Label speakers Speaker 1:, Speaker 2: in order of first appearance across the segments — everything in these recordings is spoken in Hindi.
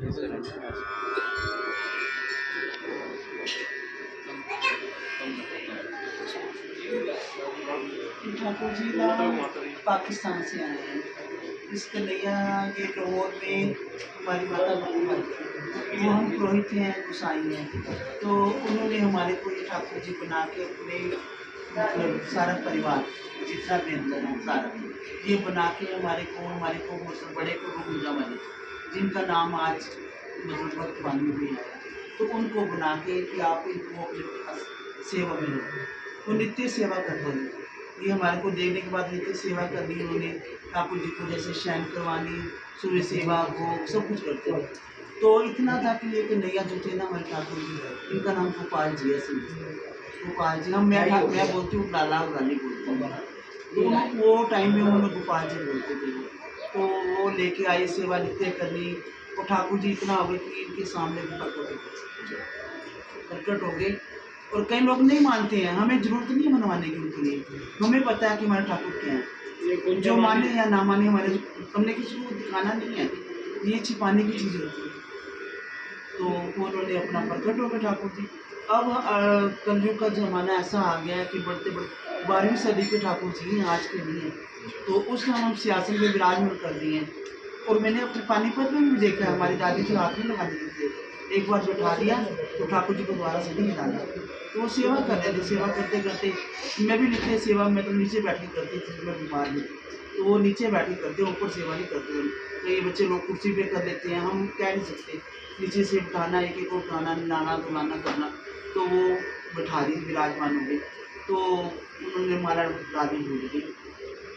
Speaker 1: ठाकुर जी ना पाकिस्तान से आए हैं। इस कन्हैया के लाहौर में हमारी माता वो हम पुरोहित हैं, गोसाई हैं। तो उन्होंने हमारे को ये ठाकुर जी बना के अपने मतलब सारा परिवार जितना भी अंदर है सारा ये बना के हमारे को मतलब बड़े को गुंजा वाले जिनका नाम आज मतलब वर्तमान में भी आया तो उनको बना के कि आप इनको अपने पास सेवा में लो। वो नित्य सेवा करते हैं। ये हमारे को देखने के बाद नित्य सेवा करनी उन्होंने ठाकुर जी को जैसे शयन करवानी सूर्य सेवा भोग सब कुछ करते हैं। तो इतना था कि ये कन्हैया जो थे ना हमारे ठाकुर जी इनका नाम गोपाल जी है गोपाल जी हम मैं बोलती हूँ लाला लाली बोलती हूँ। तो वो टाइम में उन्होंने गोपाल जी बोलते थे तो वो लेके आए सेवा नित्य करनी और ठाकुर जी इतना हो गए कि इनके सामने भी प्रकट हो गए। और कई लोग नहीं मानते हैं, हमें जरूरत नहीं है मनवाने की उनके लिए, हमें पता है कि हमारे ठाकुर क्या है। जो माने या ना माने हमारे हमने किसी को दिखाना नहीं है, ये छिपाने की चीज़ होती है। तो उन्होंने अपना प्रकट हो गए ठाकुर जी। अब कलयुग का ज़माना ऐसा आ गया है कि बढ़ते बढ़ते 12वीं सदी के ठाकुर जी हैं, आज के नहीं हैं। तो उस टाइम हम सियासत में विराजमान कर दिए हैं। और मैंने अपने पानीपत में भी देखा है, हमारी दादी जी हाथ में लगा देते थे, एक बार बैठा दिया तो ठाकुर जी को दोबारा से नहीं हिलाना। तो वो सेवा कर रहे थे, सेवा करते करते मैं भी नित्य सेवा मैं तो नीचे बैठ के करती थी, मैं बीमार नहीं तो वो नीचे बैठ के करते, ऊपर सेवा नहीं करते। कई बच्चे लोग कुर्सी पे कर लेते हैं, हम कह नहीं सकते नीचे से उठाना एक एक को उठाना नहाना धुलाना करना। तो वो बैठा दी विराजमान हो गए। तो उन्होंने हमारा दादी भूल गई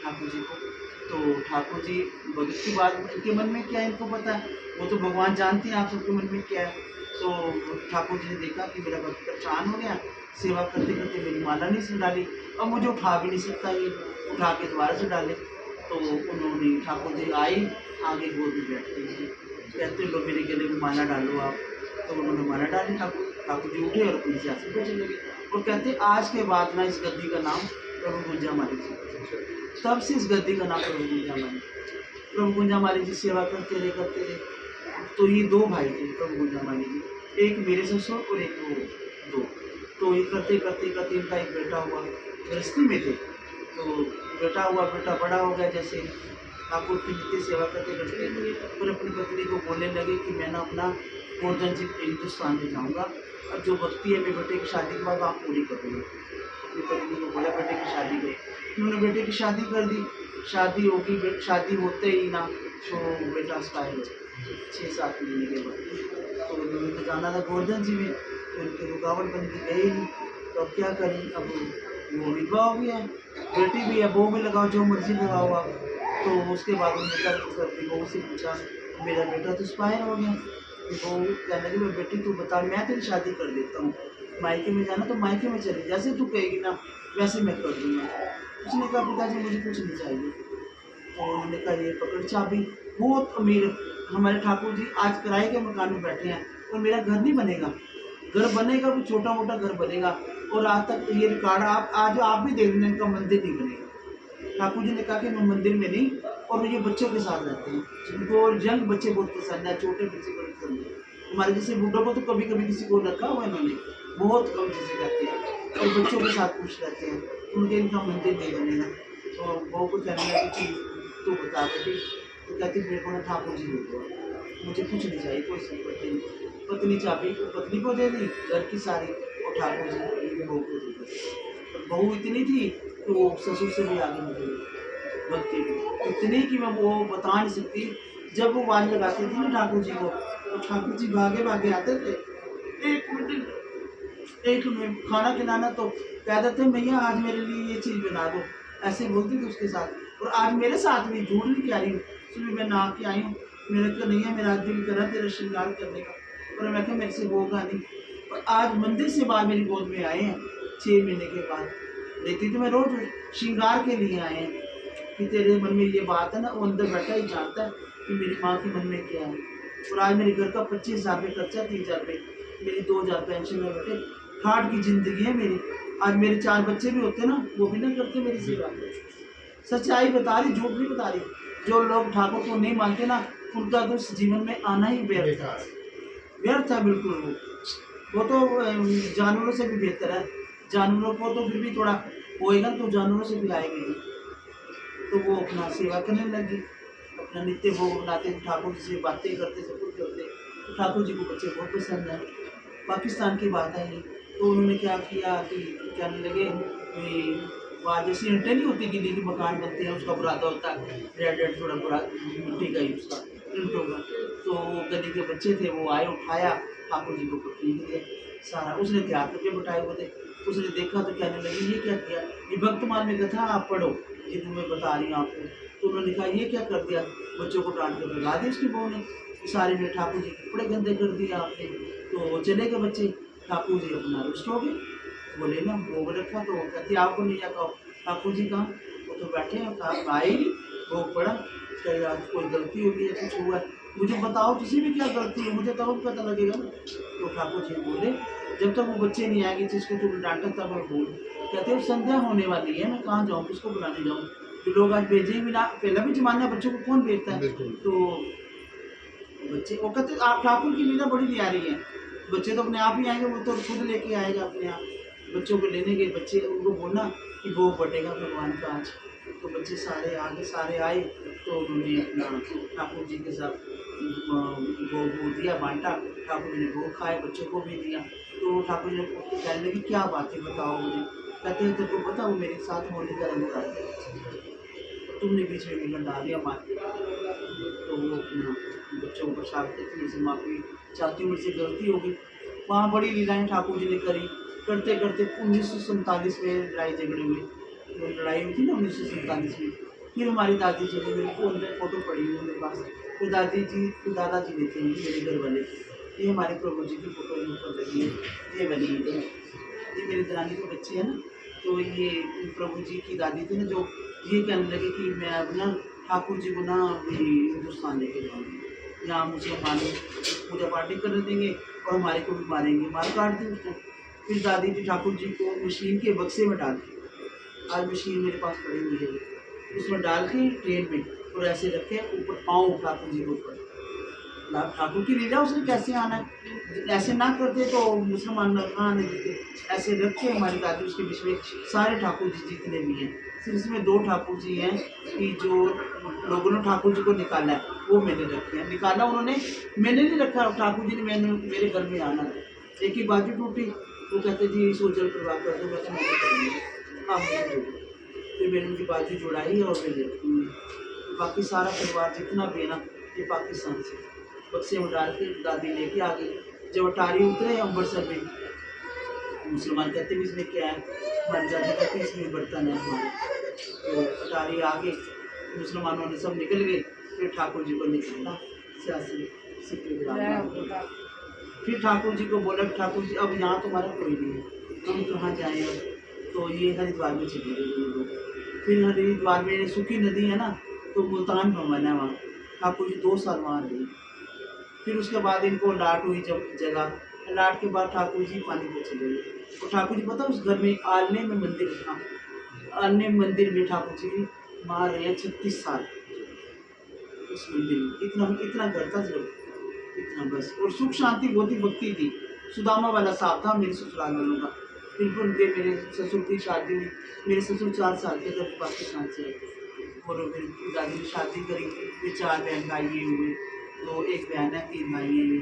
Speaker 1: ठाकुर जी को। तो ठाकुर जी भगत की बात उनके मन में क्या है इनको पता है, वो तो भगवान जानते हैं आप सबके मन में क्या है। तो ठाकुर जी ने देखा कि मेरा भक्त परेशान हो गया, सेवा करते करते मेरी माला नहीं से डाली, अब मुझे उठा भी नहीं सकता, ये उठा के दोबारा से डाले। तो उन्होंने ठाकुर जी आए आगे गोद में बैठते हैं, कहते लो मेरे गले में माला डालो आप। तो उन्होंने माला डाली, ठाकुर जी उठे और अपनी सियासत पर चले गए। और कहते आज के बाद ना इस गद्दी का नाम प्रभु गुंजा माली जी। तब से इस गद्दी का नाम प्रभु गुंजा माली। प्रभु गुंजा माली जी सेवा करते रहे। तो ये दो भाई थे प्रभु गुंजा माली जी, एक मेरे ससुर और एक वो दो। तो ये करते करते करते इनका एक बेटा हुआ, गृहस्थी में थे। तो बेटा हुआ, बेटा बड़ा हो गया, जैसे ठाकुर की नित्य सेवा करते करते फिर अपनी पत्नी को बोलने लगे कि मैं ना अपना गोवर्धन जी हिंदुस्तान में जाऊँगा, अब जो भक्ति है मेरे बेटे की शादी के बाद आप पूरी करोगे। अपनी पत्नी को बोला बेटे की शादी करो, उन्होंने बेटे की शादी कर दी। शादी होगी, शादी होते ही ना तो बेटा एक्सपायर हो 6-7 महीने के बाद। तो उन्होंने तो जाना था गोवर्धन जी में, तो उनके रुकावट बन के गए नहीं। तो अब क्या करें, अब वो विधवा हो गया है, बेटी भी है, बहू भी लगाओ जो मर्जी लगाओ आप। तो उसके बाद उन्होंने क्या अपनी बहू से पूछा, मेरा बेटा तो एक्सपायर हो गया। बहू कहने लगी बेटी तू बता, मैं तेरी शादी कर देता हूँ, मायके में जाना तो मायके में चले, जैसे तू कहेगी ना वैसे मैं कर दूँगा। उसने कहा पिताजी मुझे कुछ नहीं चाहिए। तो उन्होंने कहा ये पकड़ चाबी। बहुत अमीर हमारे ठाकुर जी आज किराए के मकान में बैठे हैं और मेरा घर नहीं बनेगा, घर बनेगा भी छोटा मोटा घर बनेगा। और आज तक ये रिकॉर्ड आप भी देख लें, इनका मंदिर नहीं बनेगा। ठाकुर जी ने कहा कि मैं मंदिर में नहीं, और ये बच्चों के साथ रहते हैं, जिनको यंग बच्चे बहुत पसंद है, छोटे बच्चे बड़े पसंद है। हमारे जैसे बूढ़ों को तो कभी कभी किसी को रखा हुआ इन्होंने, बहुत कम चीज़ें करते हैं और बच्चों के साथ खुश रहते हैं। उनके इनका मंदिर नहीं बनेगा। तो बहू को कहने लगा कि तू बता बेटी। तो कहती मेरे को ना ठाकुर जी दे दो, मुझे कुछ नहीं चाहिए, कोई संपत्ति नहीं। पत्नी चाबी पत्नी को दे दी घर की सारी, और ठाकुर जी बहू को दे दी। बहू इतनी थी तो वो ससुर से भी आगे निकल गई भक्ति में, इतनी कि मैं वो बता नहीं सकती। जब वो आवाज लगाते थे ना ठाकुर जी को, तो ठाकुर जी भागे भागे आते थे। एक मिनट एक मिनट खाना खिलाना तो कह देते मैया आज मेरे लिए ये चीज़ बना दो, ऐसे बोलती थी उसके साथ। और आज मेरे साथ भी झूठ नहीं कह रही हूँ, सुबह मैं नहा के आई हूँ, मेरे को नहीं है, मेरा आज दिल करा तेरा श्रृंगार करने का, और मैं क्या मेरे से होगा नहीं। और आज मंदिर से बाद मेरी गोद में आए हैं 6 महीने के बाद। देखती तो मैं रोज श्रृंगार के लिए आए हैं कि तेरे मन में ये बात है ना, वो अंदर बैठा ही जानता है कि मेरी माँ के मन में क्या है। और आज मेरे घर का 25,000 रुपये खर्चा, 3,000 रुपये मेरी, 2,000 पेंशन है बेटे, ठाट की जिंदगी है मेरी। आज मेरे 4 बच्चे भी होते ना, वो भी ना करते मेरी सेवा। सच्चाई बता रही, झूठ नहीं बता रही। जो लोग ठाकुर को नहीं मानते ना, उनका तो इस जीवन में आना ही व्यर्थ था, व्यर्थ था बिल्कुल। वो तो जानवरों से भी बेहतर है, जानवरों को तो फिर भी थोड़ा होएगा, तो जानवरों से भी आएगी नहीं। तो वो अपना सेवा करने लगी, अपना नित्य भोग बनाते, ठाकुर जी से बातें करते, सब कुछ करते। तो ठाकुर जी को बच्चे बहुत पसंद है। पाकिस्तान की बात है ये, तो उन्होंने क्या किया कि कहने लगे वहाँ जैसी ईंटें नहीं होती, गिली के मकान बनते हैं, उसका बुरादा होता है, रेड रेड थोड़ा बुरा मिट्टी का ही उसका ईंटों का। तो वो गली के बच्चे थे, वो आए, उठाया, ठाकुर जी को फेंक दिया सारा। उसने तैयार करके बिठाए हुए थे। उसने देखा तो कहने लगी ये क्या किया, ये भक्तमाल में कथा आप पढ़ो, ये तो मैं बता रही हूँ आपको। तो उन्होंने कहा ये क्या कर दिया, बच्चों को डांट कर भगा दी उसकी बहू ने, सारे में ठाकुर जी के कपड़े गंदे कर दिए आपने। तो वो चले गए बच्चे, ठाकुर जी अपना रुष्ट हो गए। बोले ना भोग रखा, तो वो कहती आपको नहीं आता, ठाकुर जी कहाँ, वो तो बैठे हैं, कहा आए ही भोग पड़ा, कहीं आज कोई गलती होगी या कुछ हुआ, मुझे बताओ किसी भी क्या गलती है, मुझे तब पता लगेगा ना। तो ठाकुर जी बोले जब तक वो बच्चे नहीं आएंगे जिसको तुम डांटा तब मैं बोल। कहते हो संध्या होने वाली है, मैं कहाँ जाऊँ, किसको बुलाने जाऊँ, जो लोग आज भेजे भी ना, पहला भी जमाना बच्चों को कौन भेजता है। तो बच्चे वो कहते आप ठाकुर की लीला बड़ी न्यारी है, बच्चे तो अपने आप ही आएंगे, वो तो खुद लेके आएगा अपने आप। बच्चों को लेने के बच्चे, उनको बोलना कि भोग बटेगा भगवान का आज। तो बच्चे सारे आगे सारे आए, तो उन्होंने अपना ठाकुर जी के साथ भोग दिया, बांटा, ठाकुर जी ने भोग खाए, बच्चों को भी दिया। तो ठाकुर जी ने कहने लगी क्या बात है बताओ मुझे। कहते हैं तेरे को पता वो मेरे साथ होली का रंग उड़ा दिया, तुमने बीच में मिलन डाल दिया मार के। तो वो अपना बच्चों को प्रसाद देती है, माफ़ी चाहती हूँ, मुझसे गलती होगी। वहाँ बड़ी लीलाएँ ठाकुर जी ने करी, करते करते 1947 में लड़ाई झगड़े हुए। वो लड़ाई हुई थी ना 1947 में, फिर हमारी दादी जी ने, मेरे को अंदर फोटो पड़ी हुई मेरे पास, तो दादाजी लेते हैं मेरे घर वाले, ये हमारे प्रभु जी की फोटो ऊपर लगी है, ये बनी है, ये मेरी दरानी के बच्चे हैं ना। तो ये प्रभु जी की दादी थी ना, जो ये कहने लगे कि मैं अब ना ठाकुर जी को ना हिंदुस्तान लेके जाऊँगी, यहाँ मुसलमान पूजा पाठ नहीं करने देंगे और हमारे को भी मारेंगे, मार काट दी उसने। फिर दादी जी ठाकुर जी को मशीन के बक्से में डाल दी, आज मशीन मेरे पास पड़ी हुई है, उसमें डाल के ट्रेन में और ऐसे रखे ऊपर पाँव ठाकुर जी के ऊपर। ठाकुर की लीला उसने कैसे आना है, ऐसे ना करते तो मुसलमान ना आने देते, ऐसे रख के हमारी दादी उसके बीच में सारे ठाकुर जी जितने भी हैं, सिर्फ इसमें 2 ठाकुर जी हैं कि जो लोगों ने ठाकुर जी को निकाला है, वो मैंने रखे हैं। निकाला उन्होंने, मैंने नहीं रखा, ठाकुर जी ने मैंने मेरे घर में आना था। एक ही बाजू टूटी, वो कहते जी इसको जल प्रवाह कर दो, बस मैंने करूँगी, हाँ मुझे दे दो। फिर मैंने उनकी बाजू जुड़ाई और मैंने बाकी सारा परिवार जितना भी है ना, ये पाकिस्तान से बक्से में डाल के दादी लेके आ गई। जब अटारी उतरे अम्बरसर में, मुसलमान कहते भी इसमें क्या है, हमारी दादी कहते इसमें बर्तन है हमारे। तो अटारी आ गए, मुसलमानों ने सब निकल गए, फिर ठाकुर जी को निकाला सियासी सिक्के गिरा। फिर ठाकुर जी को बोला ठाकुर जी अब यहाँ तुम्हारा कोई नहीं है, हम कहाँ जाएँ अब। तो ये हरिद्वार में चले गए ये लोग। फिर हरिद्वार में सूखी नदी है ना, तो मुल्तान भवन है वहाँ, ठाकुर जी 2 साल वहाँ रहे। फिर उसके बाद इनको लाट हुई जब जगह, लाट के बाद ठाकुर जी पानी पे चले गए। और ठाकुर जी पता उस घर में आलने में मंदिर था, आलने मंदिर में ठाकुर जी वहाँ रहे 36 साल उस मंदिर में। इतना इतना घर था सिर्फ, इतना बस। और सुख शांति बहुत ही भक्ति थी, सुदामा वाला साहब था मेरे ससुराल वालों का। फिर उनके मेरे ससुर की शादी हुई, मेरे ससुर 4 साल के जब पाकिस्तान से आए, और फिर दादी ने शादी करी, फिर 4 बहन भाई ये हुए, तो एक बहन है 3 भाई हैं ये,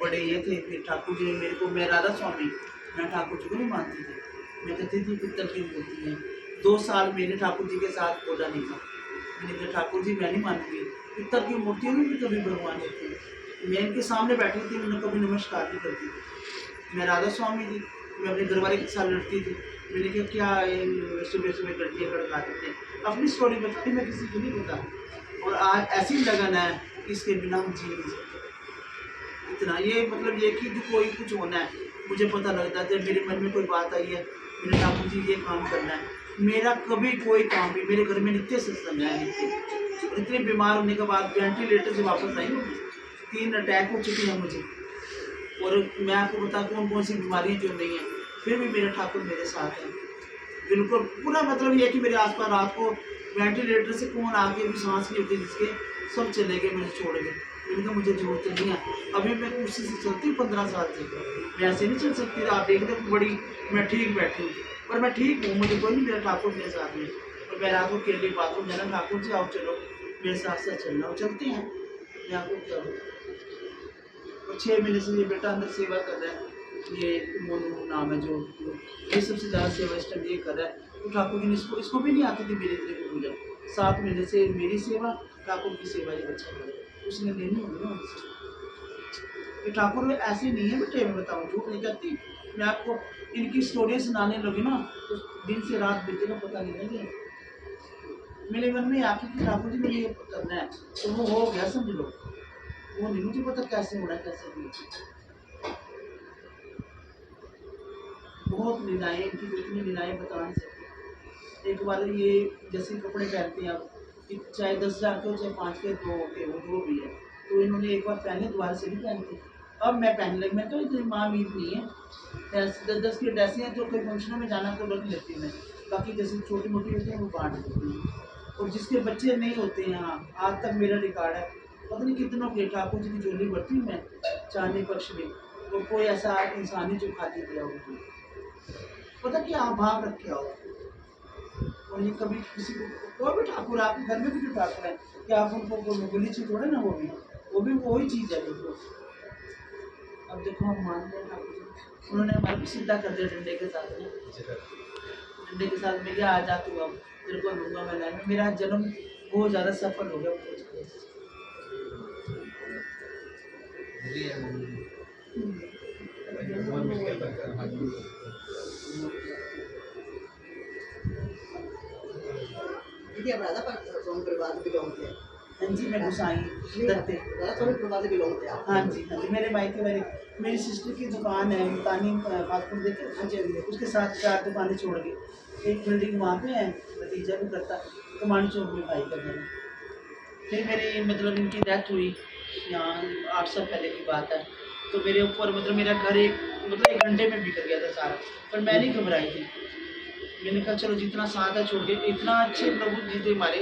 Speaker 1: बड़े ये थे। फिर ठाकुर जी ने मेरे को, मैं राधा स्वामी, मैं ठाकुर जी को नहीं मानती थी, मैं कहती थी पित्तल की मूर्ति है। 2 साल मैंने ठाकुर जी के साथ बोला नहीं था, मैंने कहा ठाकुर जी मैं नहीं मानूंगी, पित्तल की मूर्तियों में भी कभी भगवान होते हैं। मैं इनके सामने बैठी थी, मैंने कभी नमस्कार नहीं करती थी, मैं राधा स्वामी थी, मैं अपने घर वाले के साथ लड़ती थी। मैंने कहा क्या सुबह सुबह लड़कियाँ लड़का देते हैं, अपनी स्टोरी बताती, मैं किसी को नहीं बता। और आज ऐसी लगन है इसके बिना हम जी नहीं सकते। इतना ये मतलब ये कि जो कोई कुछ होना है, मुझे पता लगता है जब मेरे मन में कोई बात आई है, मेरे ठाकुर जी ये काम करना है, मेरा कभी कोई काम भी, मेरे घर में नित्य सत्संग है नित्य। इतने बीमार होने के बाद वेंटिलेटर से वापस आई हूँ, 3 अटैक हो चुके हैं मुझे, और मैं आपको बता कौन कौन सी बीमारियाँ जो नहीं है, फिर भी मेरे ठाकुर मेरे साथ हैं। बिल्कुल पूरा मतलब ये है कि मेरे आसपास रात को वेंटिलेटर से कौन आके भी सांस नहीं होती जिसके, सब चले गए मुझे छोड़ के। मैंने कहा मुझे जरूरत नहीं है, अभी मैं कुर्सी से चलती हूँ 15 साल से, मैं ऐसे नहीं चल सकती। आप देख रहे हो बड़ी मैं ठीक बैठी हूँ, पर मैं ठीक हूँ, मुझे कोई नहीं मेरा ठाकुर मेरे साथ में। और मैं रात को केले बाथरूम जाना, ठाकुर जी आओ चलो मेरे साथ साथ चलना, और चलते हैं। मैं आपको क्या बोलूं। और 6 महीने से ये बेटा अंदर सेवा कर रहा है, ये मोनू नाम है जो, ये सबसे ज़्यादा सेवा इस टाइम ये कर रहा है। तो ठाकुर जी ने इसको भी नहीं आती थी मेरे इतने की पूजा। 7 महीने से मेरी सेवा, ठाकुर की सेवा ये बच्चा करे, उसने लेनी होगी ना उनसे। ये ठाकुर ऐसे नहीं है बेटे, मैं बताऊँ झूठ नहीं करती। मैं आपको इनकी स्टोरी सुनाने लगी ना तो दिन से रात बीतेगा पता नहीं लगे। मेरे मन में आके कि ठाकुर जी मुझे ये करना है, तो वो हो गया समझ लो। वो नहीं मुझे पता कैसे होना कैसे नहीं। बहुत लीलाएं इनकी, तो इतनी लीलाएं बता नहीं सकती। एक बार ये जैसे कपड़े पहनते हैं आप, चाहे 10,000 के हो चाहे 5 के तो के वो जो भी है, तो इन्होंने एक बार पहने दोबारा से नहीं पहनते। अब मैं पहनने लगी, मैं तो इतनी माँ मीत नहीं है। 10 की ड्रेसें हैं जो कोई फंक्शनों में जाना तो रख लेती हूँ मैं, बाकी जैसे छोटी मोटी होती हैं वो बांट देती हूँ। और जिसके बच्चे नहीं होते हैं, हाँ आज तक मेरा रिकॉर्ड है, पता नहीं कितनों के ठाकुर जी की झोली भरती हूँ मैं चांदी पक्ष में, तो कोई ऐसा इंसान ही जो खाती दिया होगी, पता क्या आप भाव रखे हो। और ये कभी किसी को कोई भी ठाकुर, आपके घर में भी जो ठाकुर है, क्या आप उनको गोली चीज थोड़े ना, वो भी वही चीज है बिल्कुल। अब देखो हम मानते हैं ठाकुर जी, उन्होंने हमारे को सीधा कर दिया डंडे के साथ में, डंडे के साथ में क्या आ जा तू अब तेरे को लूंगा मैं लाइन में। मेरा जन्म बहुत ज़्यादा सफल हो गया।
Speaker 2: दीदी अब राधा पर सोम परिवार से बिलोंग थे।
Speaker 1: हाँ जी मैं गुसाई दत्ते,
Speaker 2: राधा सोम परिवार से बिलोंग थे आप।
Speaker 1: हाँ जी हाँ जी, मेरे मायके वाले, मेरी सिस्टर की दुकान है मुल्तानी फास्ट फूड देखे, हाँ जी उसके साथ 4 दुकानें छोड़ के एक बिल्डिंग वहाँ पे है, भतीजा भी करता, कमानी चौक में भाई का घर है। फिर मेरी मतलब इनकी डेथ हुई यहाँ 8 साल पहले की बात है, तो मेरे ऊपर मतलब मेरा घर मतलब 1 घंटे में बिगड़ गया था सारा, पर मैं नहीं घबराई थी। मैंने कहा चलो जितना साथ है छोड़ के, इतना अच्छे प्रभु जी थे हमारे।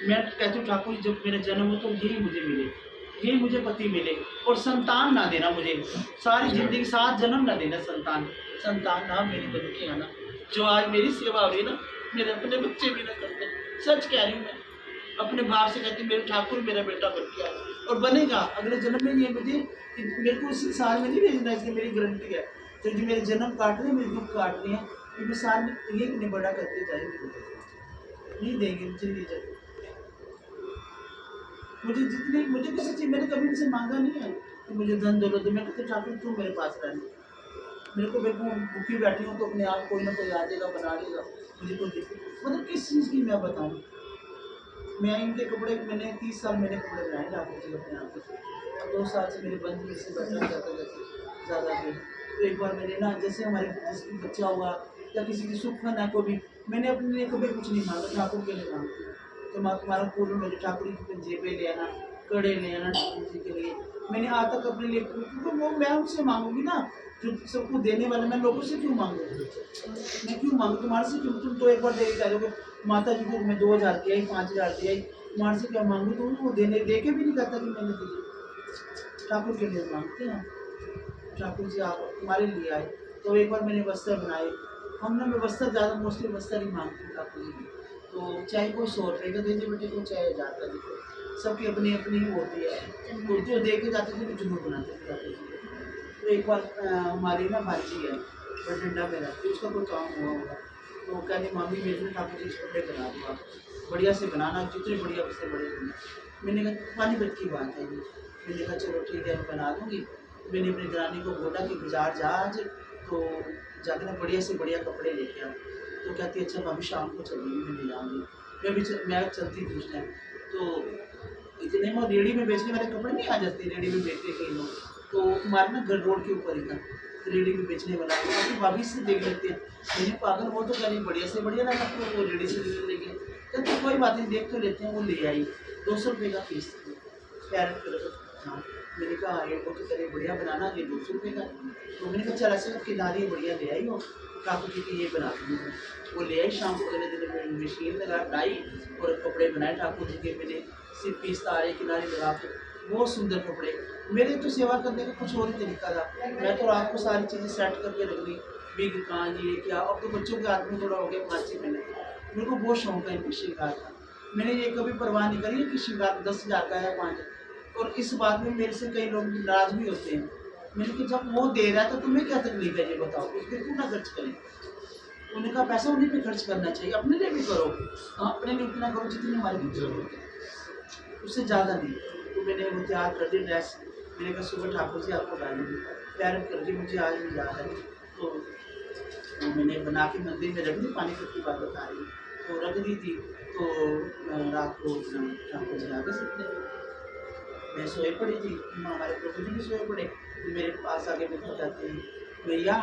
Speaker 1: मैं कहती हूँ ठाकुर जब मेरा जन्म हो तो यही मुझे मिले, यही मुझे पति मिले, और संतान ना देना मुझे, सारी जिंदगी 7 जन्म ना देना संतान, संतान ना मेरी बन के आना। जो आज मेरी सेवा हो रही है ना, मेरे अपने बच्चे भी ना करते, सच कह रही हूँ मैं, अपने बाप से कहती मेरे ठाकुर मेरा बेटा बन गया और बनेगा अगले जन्म में। ये मुझे मेरे को उसी साल में नहीं भेजना, इसकी मेरी गारंटी है। तो जो मेरे जन्म काट रहे हैं, मेरे दुख काट रहे हैं, क्योंकि साल में ये नहीं बड़ा करते जाएंगे, नहीं देंगे मुझे नहीं जाए। मुझे जितनी मुझे किसी चीज़ मैंने कभी उनसे मांगा नहीं है कि मुझे धन दौलत दो। मैं कहते ठाकुर तू मेरे पास रहना, मेरे को भूखी बैठी हूँ तो अपने आप कोई ना कोई आ जाएगा बना लेगा, मुझे कोई मतलब किस चीज़ की मैं बताऊँ। मैं इनके कपड़े मैंने 30 साल मैंने कपड़े बनाए ठाकुर जी अपने आप से। अब 2 साल से मेरे बंद में से बैठना चाहता जैसे ज़्यादा दिन। तो एक बार मैंने ना जैसे हमारे जिसकी बच्चा हुआ या किसी की सुखन है कोई भी, मैंने अपने लिए कभी कुछ नहीं मांगा, ठाकुर के लिए मांगती हूँ। तो मैं तुम्हारा पूर्ण मुझे ठाकुर जी की जेबें ले आना, कड़े ले आना ठाकुर जी के लिए। मैंने आज तक अपने लिए, क्योंकि वो मैं उनसे मांगूंगी ना जो सबको देने वाला, मैं लोगों से क्यों मांगू, मैं क्यों मांगू तुम्हारे से क्यों। तुम तो एक बार दे कह दोगे माता जी को मैं 2000 दिया ही 5000 दिया ही, तुम्हारे से क्या मांगू, तो वो देने दे के भी नहीं कहता कि मैंने दिए। ठाकुर के लिए मांगते हैं, ठाकुर जी आप हमारे लिए आए। तो एक बार मैंने वस्त्र बनाए, हम ना मैं वस्त्र ज़्यादा मोस्टली वस्त्र ही मांगती हूँ ठाकुर जी की। तो चाहे कोई 100 रुपये का दे दे बेटे को, चाहे 1000 का दे दे, सबकी अपनी अपनी ही होती है। तो जो दे के जाते थे तो जरूर बनाते थे ठाकुर जी को। तो एक बार हमारी ना भांजी है बठिंडा में रहती, उसका कोई काम हुआ होगा, तो कहने मामी मेरे लिए ठाकुर जी कपड़े बना दो आप, बढ़िया से बनाना, जितने बढ़िया उससे बड़े बनना। मैंने कहा पानीपत की बात है ये, मैंने कहा चलो ठीक है मैं बना दूँगी। मैंने अपनी दरानी को बोला कि बाजार जा आज, तो जाकर ना बढ़िया से बढ़िया कपड़े लेके आ। तो कहती अच्छा भाभी शाम को चलेंगे, मैं ले जाऊँगी। मैं चलती थी उस टाइम, तो इतने में रेहड़ी में बेचने वाले कपड़े नहीं आ जाते, रेहड़ी में बेचते कई लोग, तो हमारे ना घर रोड के ऊपर ही था रेहड़ी में बेचने वाला, तो भाभी से देख लेते हैं। मैंने पागल वो तो कह रही बढ़िया से बढ़िया लगा, तो वो रेहड़ी से लेके कहते कोई बात नहीं देख तो लेते हैं। वो ले आई, 200 रुपये का पीस था, कैरेट कलर का था। मैंने कहा ये तो चलिए बढ़िया बनाना, ये 200 रुपये का। तो मैंने कहा चल ऐसे करके नारियल बढ़िया ले आई हो, ठाकुर जी की ये बना दूँगी। वो ले आई शाम को, अगले दिन मैंने मशीन लगा डाई और कपड़े बनाए ठाकुर जी के। मैंने सिर्फ पीस तारे किनारे लगा के बहुत सुंदर कपड़े। मेरे तो सेवा करने का कुछ और ही तरीका था। मैं तो रात को सारी चीज़ें सेट करके रख दी, बिग कान ये क्या। अब तो बच्चों के हाथ में थोड़ा हो गया 5-6 महीने। मेरे को बहुत शौक है इनके श्रृंगार का। मैंने ये कभी परवाह नहीं करी है कि श्रृंगार 10,000 का है या 5,000। और इस बात में मेरे से कई लोग नाराज भी होते हैं। मैंने कहा जब वो दे रहा है तो तुम्हें क्या तकलीफ है ये बताओ, उसके क्यों ना खर्च करें। उन्होंने कहा पैसा उन्हीं पे खर्च करना चाहिए, अपने लिए भी करो। हाँ, अपने लिए उतना करो जितनी हमारी जरूरत है, उससे ज़्यादा नहीं। तो मैंने वो तैयार कर दी ड्रेस। मैंने कहा सुबह ठाकुर जी आपको डालेंगे, तैयार कर दी। मुझे आज भी याद है। तो वो मैंने बना के मंदिर में रख दी, पानी की बात बता रही हूँ। तो रख दी थी। तो रात को ठाकुर जी आगे सकते, मैं सोए पड़ी थी, हमारे प्रभु जी भी सोए पड़े। मेरे पास आके मेरे को कहते हैं भैया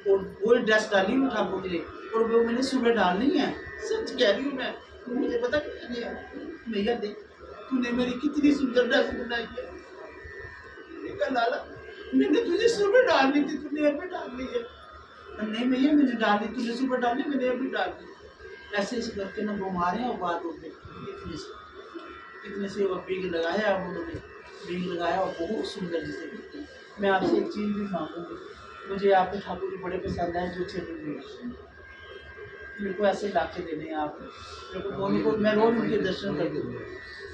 Speaker 1: वो ड्रेस डाली हूँ ठाकुर जी ने, और वो मैंने सुबह डालनी है। सच कह रही हूँ मैं, मुझे पता नहीं है। भैया देख तूने मेरी कितनी सुंदर ड्रेस बनाई है। मैंने कहा लाला मैंने तुझे सुबह डालनी थी, तूने अभी डाल ली है। नहीं भैया मैंने डाली, तूने सुबह डाली, मैंने अभी डाल दी। ऐसे ऐसे करके ना घुमा रहे हैं और बात होते इतने से वो बिग लगाया, उन्होंने बिग लगाया और बहुत सुंदर जिसे करते। मैं आपसे एक चीज़ भी मांगूंगी, मुझे आपके ठाकुर जी बड़े पसंद आए जो चले मेरे को ऐसे ला के देने हैं आप। मेरे को मोनू को मैं रोज उनके दर्शन करती हूँ।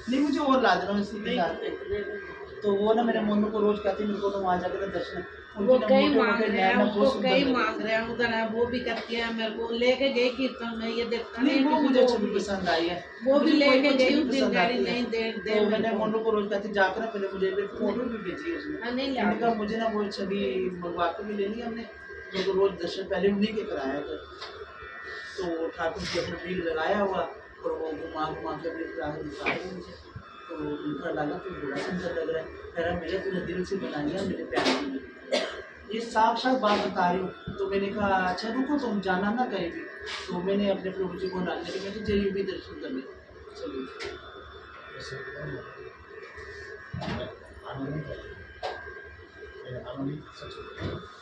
Speaker 1: नहीं मुझे और ला देना इसी के साथ। तो वो ना मेरे मोनू को रोज कहते हैं मेरे को तो वहाँ जाकर दर्शन।
Speaker 3: वो कई मांग रहे हैं, उनको कई मांग रहे हैं उधर है, वो भी करके है। मेरे को लेके गई कीर्तन में, ये देखता
Speaker 1: नहीं वो मुझे
Speaker 3: वो
Speaker 1: अच्छी पसंद आई है।
Speaker 3: वो भी
Speaker 1: मुझे कोई
Speaker 3: लेके
Speaker 1: अच्छी
Speaker 3: गई उस दिन,
Speaker 1: पसंद
Speaker 3: डैडी
Speaker 1: आती है।
Speaker 3: नहीं दे
Speaker 1: तो मैंने मोनू को रोज कहती जाकर ना पहले मुझे फोटो भी भेजी है उसने।
Speaker 3: नहीं
Speaker 1: मैंने कहा मुझे ना वो छवि मंगवा के भी लेनी है हमने, मेरे को रोज दर्शन पहले उन्हीं के कराया था। तो ठाकुर जी अपने भीड़ लगाया हुआ और वो घुमा घुमा के अपने प्राण दिखा रहे मुझे। तो उनका लगा तो बड़ा सुंदर लग रहा है। कह रहा भैया तूने दिल से बनाई है मेरे प्यार की, ये साक्षात बात बता रही हूँ। तो मैंने कहा अच्छा रुको तुम जाना ना कहीं भी। तो मैंने अपने प्रभु जी को डालने के मैं तो जरूर भी दर्शन करने चलिए।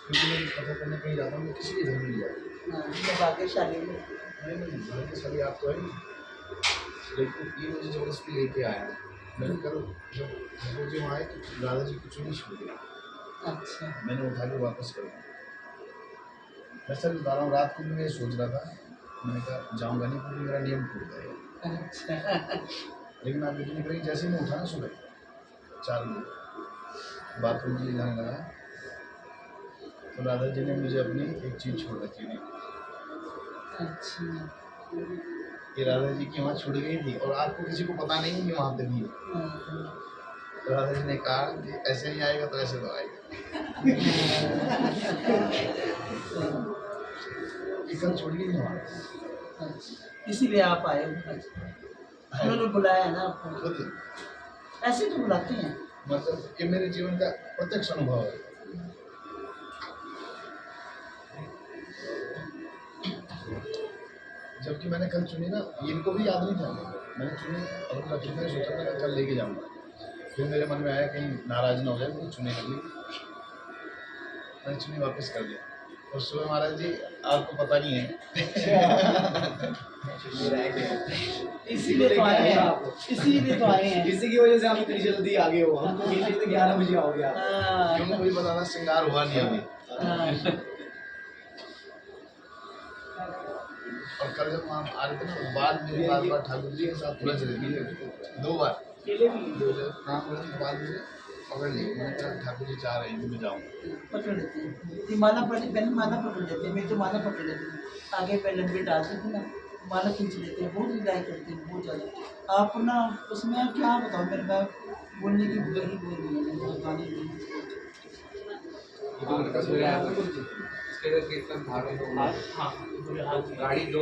Speaker 4: क्योंकि मैं कथा करने कहीं जाता हूँ, मैं किसी भी धर्म में जाता हूँ।
Speaker 1: हाँ भाग्यशाली में
Speaker 4: नहीं भाग्यशाली आप तो है ही, लेकिन ये मुझे जबरदस्ती लेके आया। मैंने कल जब ठाकुर जी वहाँ आए तो दादा जी की चुनी छूट गई।
Speaker 1: अच्छा
Speaker 4: मैंने उठा के वापस कर दिया। मैं सर बता रहा हूँ, रात को भी मैं सोच रहा था, मैंने कहा जाऊँगा नहीं क्योंकि मेरा नियम टूट जाएगा।
Speaker 1: अच्छा
Speaker 4: लेकिन आप यकीन करें जैसे ही मैं उठा ना सुबह 4 बजे बाथरूम में जाने लगा तो दादाजी ने मुझे अपनी एक चीज़ छोड़ रखी थी।
Speaker 1: अच्छा
Speaker 4: ये दादाजी की वहाँ छूट गई थी और आपको किसी को पता नहीं कि वहाँ पे भी है। तो दादाजी ने कहा कि ऐसे नहीं आएगा तो ऐसे तो आएगा। ये कल छोड़ गई वहाँ,
Speaker 1: इसीलिए आप आए उन्होंने बुलाया ना आपको,
Speaker 4: खुद
Speaker 1: ऐसे तो बुलाते हैं।
Speaker 4: मतलब ये मेरे जीवन का प्रत्यक्ष अनुभव है। जबकि मैंने कल चुनी ना, इनको भी याद नहीं था, मैंने चुनी और फिर मैंने सोचा था कल लेके जाऊँगा। फिर मेरे मन में आया कहीं नाराज ना हो जाए, मुझे चुनी कर ली, मैंने चुनी वापस कर दिया। और सुबह महाराज जी आपको पता नहीं है
Speaker 1: इसीलिए तो आए हैं आप, इसीलिए तो आए हैं।
Speaker 5: इसी की वजह से आप इतनी जल्दी आगे हो। हम तो सोच रहे थे 11 बजे आओगे आप।
Speaker 1: हाँ,
Speaker 4: क्योंकि मुझे पता था श्रृंगार हुआ नहीं अभी।
Speaker 1: हाँ।
Speaker 4: और कल जब वहाँ आ रहे थे ना, बाद मेरी बात ठाकुर जी के साथ पूरा चली गई 2 बार। नाम बाद में पकड़ ली, मैंने कहा ठाकुर जी चाह रहे हैं कि मैं जाऊँ।
Speaker 1: पकड़ लेते हैं, ये माला पहले माला पकड़ लेते हैं। मैं तो माला पकड़ लेती हूँ, आगे पहले भी डालती थी ना, माला खींच लेते हैं। बहुत विदाई करते हैं बहुत ज़्यादा। आप ना उसमें आप क्या बताओ, मेरे पास बोलने की वही बोल रही है गाने की।
Speaker 6: कीर्तन था गाड़ी 2